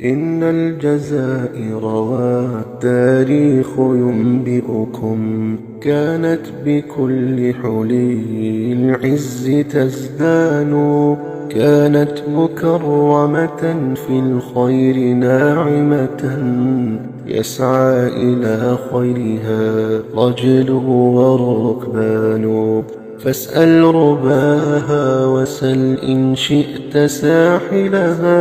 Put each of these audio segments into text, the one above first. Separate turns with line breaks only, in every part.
إن الجزائر والتاريخ ينبئكم كانت بكل حلي العز تزدان، كانت مكرمة في الخير ناعمة، يسعى إلى خيرها رجل وركبان. فاسأل رباها وسل إن شئت ساحلها،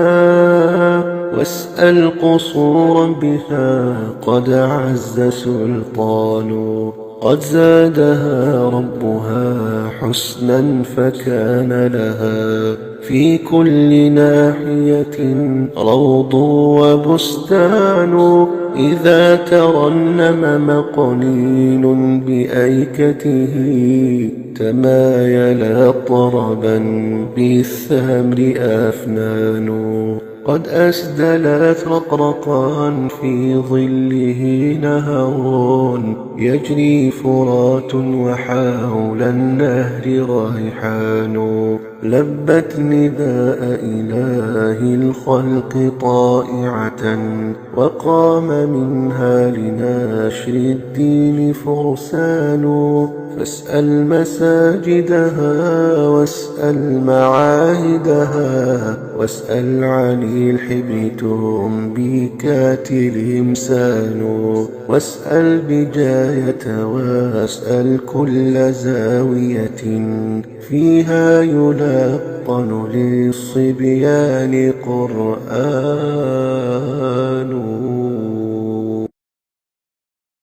واسأل قصورا بها قد عز سلطان. قد زادها ربها حسنا فكان لها في كل ناحية روض وبستان. إذا ترنم مقنين بأيكته تمايل طربا بالثمر أفنان. قد أسدلت رقرقا في ظله نهر يجري فرات وحول النهر ريحان. لبت نداء إله الخلق طائعة وقام منها لناشر الدين فرسان. فاسأل مساجدها واسأل معاهدها، واسأل عن الحبتهم بكاتلهم سانوا. واسأل بجاية واسأل كل زاوية فيها يلقن للصبيان قرآن.